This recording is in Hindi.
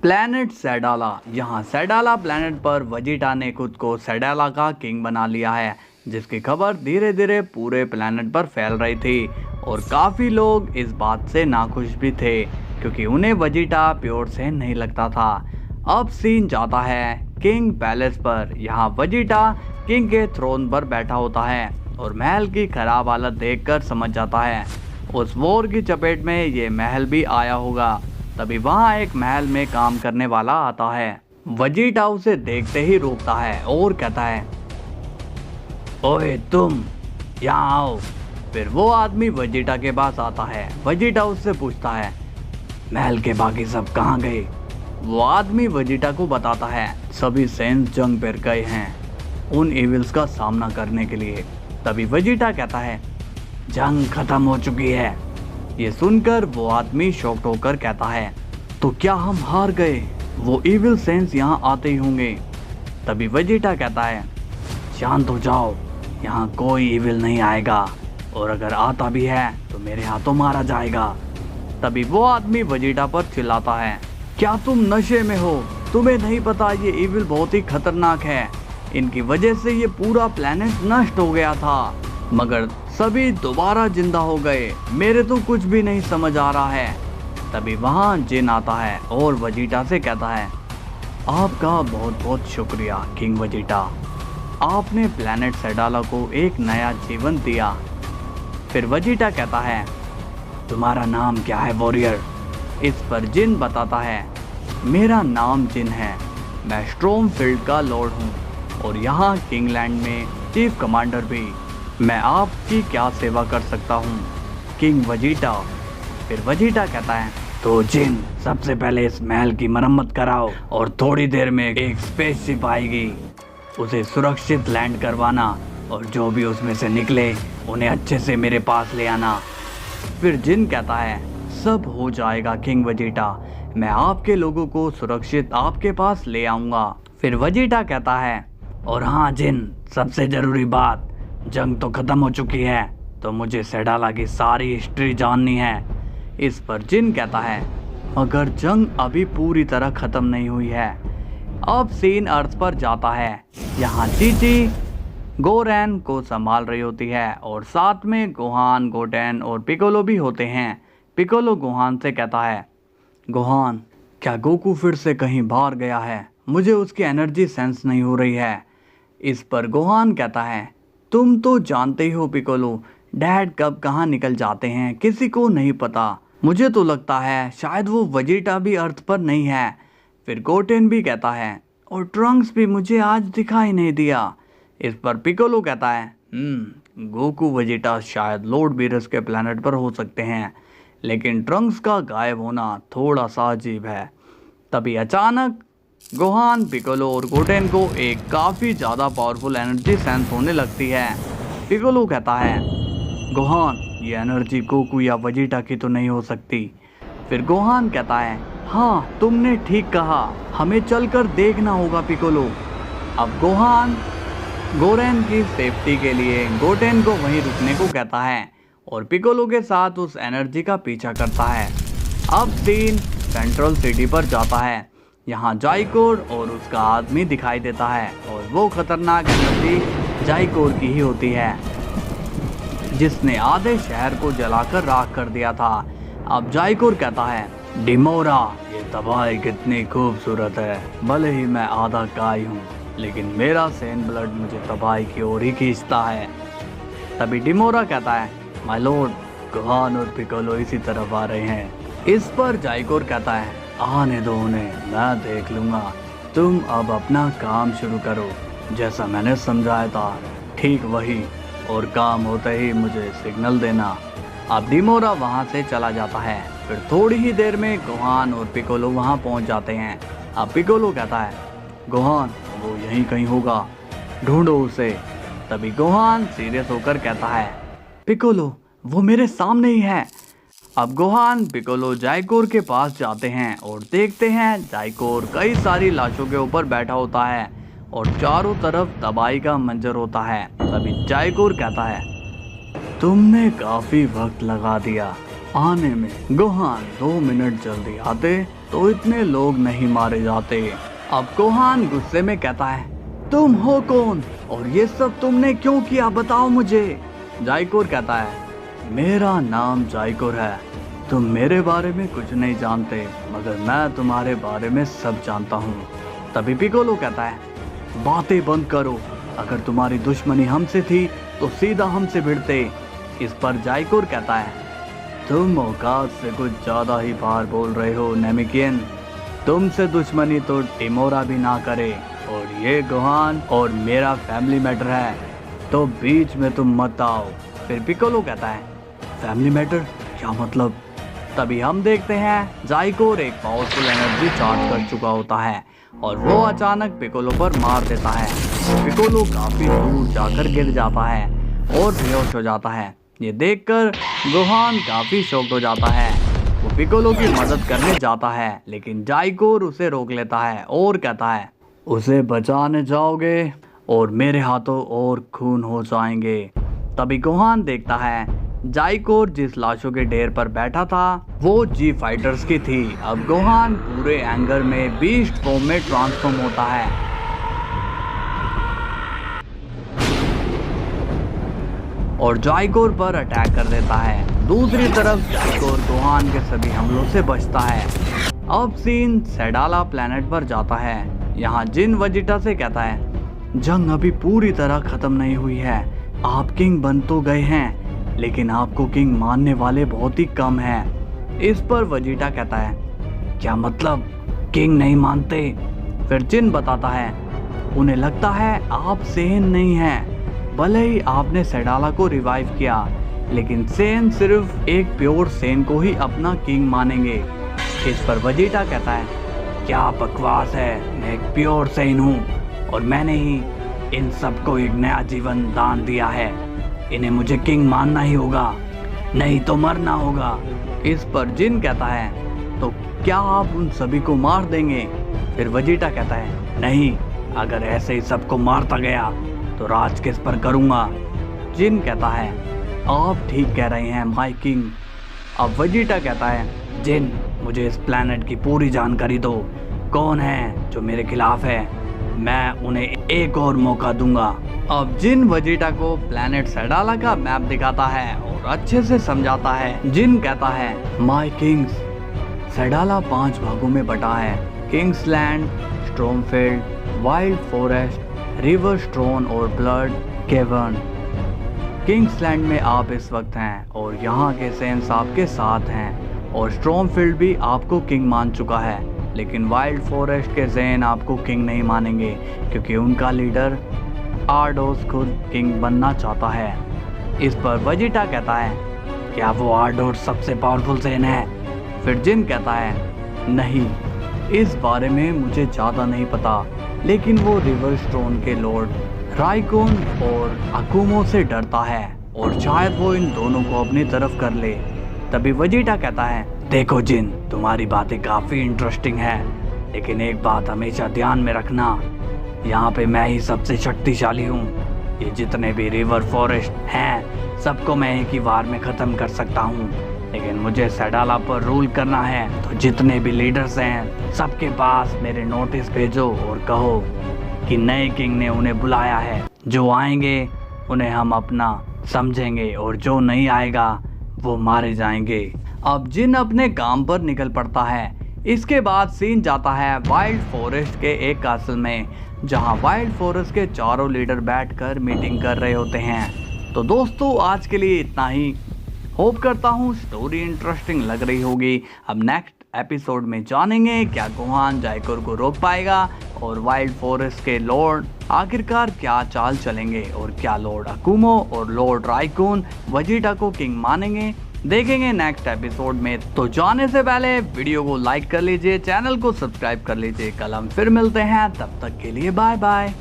प्लैनेट सैडाला। यहाँ सैडाला प्लैनेट पर वेजिटा ने खुद को सैडाला का किंग बना लिया है, जिसकी खबर धीरे धीरे पूरे प्लैनेट पर फैल रही थी और काफ़ी लोग इस बात से नाखुश भी थे क्योंकि उन्हें वेजिटा प्योर से नहीं लगता था। अब सीन जाता है किंग पैलेस पर। यहाँ वेजिटा किंग के थ्रोन पर बैठा होता है और महल की खराब हालत देखकर समझ जाता है उस वॉर की चपेट में ये महल भी आया होगा। तभी वहाँ एक महल में काम करने वाला आता है। वेजिटा उसे देखते ही रोकता है और कहता है, ओए तुम यहाँ आओ। फिर वो आदमी वेजिटा के पास आता है। वेजिटा उससे पूछता है, महल के बाकी सब कहाँ गए? वो आदमी वेजिटा को बताता है, सभी सेंस जंग पर गए हैं उन एविल्स का सामना करने के लिए। तभी वेजिटा कहता है, जंग खत्म हो चुकी है। ये सुनकर वो आदमी शॉक्ड होकर कहता है, तो क्या हम हार गए? वो इविल सेंस यहाँ आते ही होंगे। तभी वेजिटा कहता है, शांत हो जाओ, यहाँ कोई इविल नहीं आएगा और अगर आता भी है तो मेरे हाथों मारा जाएगा। तभी वो आदमी वेजिटा पर चिल्लाता है, क्या तुम नशे में हो? तुम्हें नहीं पता ये इविल बहुत ही खतरनाक है। इनकी वजह से ये पूरा प्लेनेट नष्ट हो गया था मगर सभी दोबारा जिंदा हो गए। मेरे तो कुछ भी नहीं समझ आ रहा है। तभी वहाँ जिन आता है और वेजिटा से कहता है, आपका बहुत बहुत शुक्रिया किंग वेजिटा, आपने प्लैनेट सैडाला को एक नया जीवन दिया। फिर वेजिटा कहता है, तुम्हारा नाम क्या है वॉरियर? इस पर जिन बताता है, मेरा नाम जिन है, मैं स्ट्रॉमफील्ड का लॉर्ड हूँ और यहाँ किंगलैंड में चीफ कमांडर भी। मैं आपकी क्या सेवा कर सकता हूँ किंग वेजिटा? फिर वेजिटा कहता है, तो जिन सबसे पहले इस महल की मरम्मत कराओ और थोड़ी देर में एक स्पेसशिप आएगी, उसे सुरक्षित लैंड करवाना और जो भी उसमें से निकले उन्हें अच्छे से मेरे पास ले आना। फिर जिन कहता है, सब हो जाएगा किंग वेजिटा, मैं आपके लोगों को सुरक्षित आपके पास ले आऊँगा। फिर वेजिटा कहता है, और हाँ जिन, सबसे ज़रूरी बात, जंग तो ख़त्म हो चुकी है तो मुझे सैडाला की सारी हिस्ट्री जाननी है। इस पर जिन कहता है, मगर जंग अभी पूरी तरह ख़त्म नहीं हुई है। अब सीन अर्थ पर जाता है। यहाँ चीची गोरैन को संभाल रही होती है और साथ में गोहान, गोटेन और पिकोलो भी होते हैं। पिकोलो गोहान से कहता है, गोहान, क्या गोकू फिर से कहीं बाहर गया है? मुझे उसकी एनर्जी सेंस नहीं हो रही है। इस पर गोहान कहता है, तुम तो जानते ही हो पिकोलो, डैड कब कहाँ निकल जाते हैं किसी को नहीं पता। मुझे तो लगता है शायद वो वेजिटा भी अर्थ पर नहीं है। फिर गोटेन भी कहता है, और ट्रंक्स भी मुझे आज दिखाई नहीं दिया। इस पर पिकोलो कहता है, गोकू वेजिटा शायद लॉर्ड बीरस के प्लैनेट पर हो सकते हैं, लेकिन ट्रंक्स का गायब होना थोड़ा सा अजीब है। तभी अचानक गोहान, पिकोलो और गोटेन को एक काफ़ी ज़्यादा पावरफुल एनर्जी सेंस होने लगती है। पिकोलो कहता है, गोहान, ये एनर्जी गोकू या वेजिटा की तो नहीं हो सकती। फिर गोहान कहता है, हाँ तुमने ठीक कहा, हमें चलकर देखना होगा पिकोलो। अब गोहान गोरेन की सेफ्टी के लिए गोटेन को वहीं रुकने को कहता है और पिकोलो के साथ उस एनर्जी का पीछा करता है। अब सीन सेंट्रल सिटी पर जाता है। यहाँ जाइकोर और उसका आदमी दिखाई देता है और वो खतरनाक एनर्जी जाइकोर की ही होती है, जिसने आधे शहर को जलाकर राख कर दिया था। अब जाइकोर कहता है, डिमोरा, ये तबाही कितनी खूबसूरत है। भले ही मैं आधा काय हूँ, लेकिन मेरा सेन ब्लड मुझे तबाही की ओर ही खींचता है। तभी डिमोरा कहता है, माय लॉर्ड, गोहान और पिकोलो इसी तरफ आ रहे हैं। इस पर जाइकोर कहता है, आने दो उन्हें, मैं देख लूँगा। तुम अब अपना काम शुरू करो, जैसा मैंने समझाया था ठीक वही, और काम होते ही मुझे सिग्नल देना। अब डिमोरा वहाँ से चला जाता है। फिर थोड़ी ही देर में गोहान और पिकोलो वहाँ पहुँच जाते हैं। अब पिकोलो कहता है, गोहान, वो यहीं कहीं होगा, ढूंढो उसे। तभी गोहान सीरियस होकर कहता है, पिकोलो, वो मेरे सामने ही है। अब गोहान, पिकोलो जाइकोर के पास जाते हैं और देखते हैं जाइकोर कई सारी लाशों के ऊपर बैठा होता है और चारों तरफ तबाही का मंजर होता है। तभी जाइकोर कहता है, तुमने काफ़ी वक्त लगा दिया आने में। गोहान 2 मिनट जल्दी आते तो इतने लोग नहीं मारे जाते। अब गोहान गुस्से में कहता है, तुम हो कौन और ये सब तुमने क्यों किया, बताओ मुझे। जाइकोर कहता है, मेरा नाम जाइकोर है, तुम मेरे बारे में कुछ नहीं जानते मगर मैं तुम्हारे बारे में सब जानता हूँ। तभी पिकोलो कहता है, बातें बंद करो, अगर तुम्हारी दुश्मनी हमसे थी तो सीधा हमसे भिड़ते। इस पर जाइकोर कहता है, तुम औकात से कुछ ज्यादा ही बाहर बोल रहे हो नेमिकियन, तुमसे दुश्मनी तो टिमोरा भी ना करे और ये गोहान और मेरा फैमिली मैटर है, तो बीच में तुम मत आओ। फिर पिकोलो कहता है, फैमिली मैटर क्या मतलब? तभी हम देखते हैं जाइकोर एक पावरफुल एनर्जी चार्ज कर चुका होता है और वो अचानक पिकोलो पर मार देता है। पिकोलो काफी दूर जाकर गिर जाता है और बेहोश हो जाता है। ये देखकर गोहान काफी शॉक्ड हो जाता है। वो पिकोलो की मदद करने जाता है लेकिन जाइकोर उसे रोक लेता है और कहता है, उसे बचाने जाओगे और मेरे हाथों और खून हो जाएंगे। तभी गोहान देखता है जाइकोर जिस लाशों के ढेर पर बैठा था वो जी फाइटर्स की थी। अब गोहान पूरे एंगर में बीस्ट फॉर्म में ट्रांसफॉर्म होता है और जाइकोर पर अटैक कर देता है। दूसरी तरफ जाइकोर गोहान के सभी हमलों से बचता है। अब सीन सेडाला प्लेनेट पर जाता है। यहाँ जिन वेजिटा से कहता है, जंग अभी पूरी तरह खत्म नहीं हुई है, आप किंग बन तो गए हैं लेकिन आपको किंग मानने वाले बहुत ही कम हैं। इस पर वेजिटा कहता है, क्या मतलब किंग नहीं मानते? फिर जिन बताता है, उन्हें लगता है आप सेन नहीं हैं, भले ही आपने सेडाला को रिवाइव किया लेकिन सेन सिर्फ एक प्योर सेन को ही अपना किंग मानेंगे। इस पर वेजिटा कहता है, क्या बकवास है, मैं एक प्योर सेन हूँ और मैंने ही इन सबको एक नया जीवन दान दिया है, इन्हें मुझे किंग मानना ही होगा, नहीं तो मरना होगा। इस पर जिन कहता है, तो क्या आप उन सभी को मार देंगे? फिर वेजिटा कहता है, नहीं, अगर ऐसे ही सबको मारता गया तो राज किस पर करूँगा? जिन कहता है, आप ठीक कह रहे हैं माय किंग। अब वेजिटा कहता है, जिन मुझे इस प्लेनेट की पूरी जानकारी दो, कौन है जो मेरे खिलाफ है, मैं उन्हें एक और मौका दूंगा। अब जिन वेजिटा को प्लेनेट सेडाला का मैप दिखाता है और अच्छे से समझाता है। जिन कहता है, माय किंग्स, सेडाला 5 भागों में बटा है, Kings Land, Stormfield, Wild Forest, River Strone और ब्लड केवर्न। किंग्स लैंड में आप इस वक्त हैं और यहाँ के सेंस आपके साथ हैं और स्ट्रॉमफील्ड भी आपको किंग मान चुका है, लेकिन वाइल्ड फॉरेस्ट के ज़ेन आपको किंग नहीं मानेंगे क्योंकि उनका लीडर आर्डोस खुद किंग बनना चाहता है। इस पर वेजिटा कहता है, क्या वो आर्डोस सबसे पावरफुल ज़ेन है? फिर जिन कहता है, नहीं, इस बारे में मुझे ज़्यादा नहीं पता, लेकिन वो रिवर स्टोन के लॉर्ड राइकोन और अकुमो से डरता है और शायद वो इन दोनों को अपनी तरफ कर ले। तभी वेजिटा कहता है, देखो जिन, तुम्हारी बातें काफ़ी इंटरेस्टिंग है, लेकिन एक बात हमेशा ध्यान में रखना, यहाँ पे मैं ही सबसे शक्तिशाली हूँ। ये जितने भी रिवर फॉरेस्ट हैं सबको मैं एक ही बार में ख़त्म कर सकता हूँ, लेकिन मुझे सेडाला पर रूल करना है, तो जितने भी लीडर्स हैं सबके पास मेरे नोटिस भेजो और कहो कि नए किंग ने उन्हें बुलाया है, जो आएंगे उन्हें हम अपना समझेंगे और जो नहीं आएगा वो मारे जाएंगे। अब जिन अपने काम पर निकल पड़ता है। इसके बाद सीन जाता है वाइल्ड फॉरेस्ट के एक कासल में, जहां वाइल्ड फॉरेस्ट के चारों लीडर बैठकर मीटिंग कर रहे होते हैं। तो दोस्तों आज के लिए इतना ही। होप करता हूँ स्टोरी इंटरेस्टिंग लग रही होगी। अब नेक्स्ट एपिसोड में जानेंगे क्या गोहान जाइकोर को रोक पाएगा और वाइल्ड फॉरेस्ट के लॉर्ड आखिरकार क्या चाल चलेंगे और क्या लॉर्ड अकुमो और लॉर्ड राइकोन वेजिटा को किंग मानेंगे, देखेंगे नेक्स्ट एपिसोड में। तो जाने से पहले वीडियो को लाइक कर लीजिए, चैनल को सब्सक्राइब कर लीजिए। कल हम फिर मिलते हैं, तब तक के लिए बाय बाय।